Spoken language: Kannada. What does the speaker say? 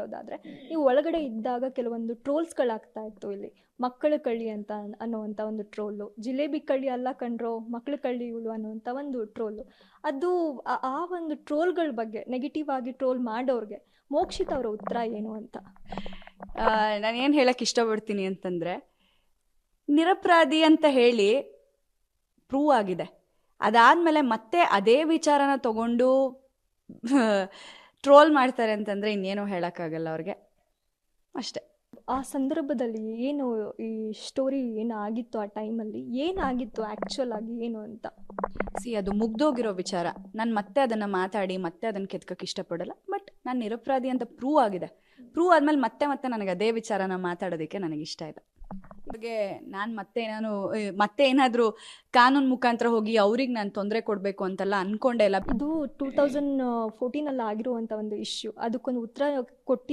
ಹೇಳೋದಾದ್ರೆ ನೀವು ಒಳಗಡೆ ಇದ್ದಾಗ ಕೆಲವೊಂದು ಟ್ರೋಲ್ಸ್ಗಳಾಗ್ತಾ ಇತ್ತು ಇಲ್ಲಿ. ಮಕ್ಕಳ ಕಳ್ಳಿ ಅಂತ ಅನ್ನುವಂಥ ಒಂದು ಟ್ರೋಲು, ಜಿಲೇಬಿ ಕಳ್ಳಿ ಅಲ್ಲ ಕಣ್ರೋ ಮಕ್ಕಳ ಕಳ್ಳಿ ಇವಳು ಅನ್ನುವಂಥ ಒಂದು ಟ್ರೋಲು. ಅದು ಆ ಒಂದು ಟ್ರೋಲ್ಗಳ ಬಗ್ಗೆ ನೆಗೆಟಿವ್ ಆಗಿ ಟ್ರೋಲ್ ಮಾಡೋರಿಗೆ ಮೋಕ್ಷಿತ್ ಅವರ ಉತ್ತರ ಏನು ಅಂತ? ನಾನೇನು ಹೇಳಕ್ಕೆ ಇಷ್ಟಪಡ್ತೀನಿ ಅಂತಂದರೆ, ನಿರಪರಾಧಿ ಅಂತ ಹೇಳಿ ಪ್ರೂವ್ ಆಗಿದೆ, ಅದಾದಮೇಲೆ ಮತ್ತೆ ಅದೇ ವಿಚಾರನ ತಗೊಂಡು ಟ್ರೋಲ್ ಮಾಡ್ತಾರೆ ಅಂತಂದರೆ ಇನ್ನೇನೋ ಹೇಳೋಕ್ಕಾಗಲ್ಲ ಅವ್ರಿಗೆ, ಅಷ್ಟೆ. ಆ ಸಂದರ್ಭದಲ್ಲಿ ಏನು ಈ ಸ್ಟೋರಿ ಏನಾಗಿತ್ತು, ಆ ಟೈಮಲ್ಲಿ ಏನಾಗಿತ್ತು ಆ್ಯಕ್ಚುಲ್ ಆಗಿ ಏನು ಅಂತ? ಅದು ಮುಗ್ದೋಗಿರೋ ವಿಚಾರ, ನಾನು ಮತ್ತೆ ಅದನ್ನು ಮಾತಾಡಿ ಮತ್ತೆ ಅದನ್ನು ಕೆತ್ಕೋಕ್ಕೆ ಇಷ್ಟಪಡಲ್ಲ. ಬಟ್ ನಾನು ನಿರಪರಾಧಿ ಅಂತ ಪ್ರೂವ್ ಆಗಿದೆ, ಪ್ರೂವ್ ಆದಮೇಲೆ ಮತ್ತೆ ನನಗೆ ಅದೇ ವಿಚಾರನ ಮಾತಾಡೋದಕ್ಕೆ ನನಗೆ ಇಷ್ಟ ಇದೆ. ಅವ್ರಿಗೆ ನಾನು ಮತ್ತೆ ಏನಾದರೂ ಕಾನೂನು ಮುಖಾಂತರ ಹೋಗಿ ಅವ್ರಿಗೆ ನಾನು ತೊಂದರೆ ಕೊಡಬೇಕು ಅಂತೆಲ್ಲ ಅಂದ್ಕೊಂಡೇ ಇಲ್ಲ. ಇದು 2014 ಆಗಿರುವಂಥ ಒಂದು ಇಶ್ಯೂ, ಅದಕ್ಕೊಂದು ಉತ್ತರ ಕೊಟ್ಟು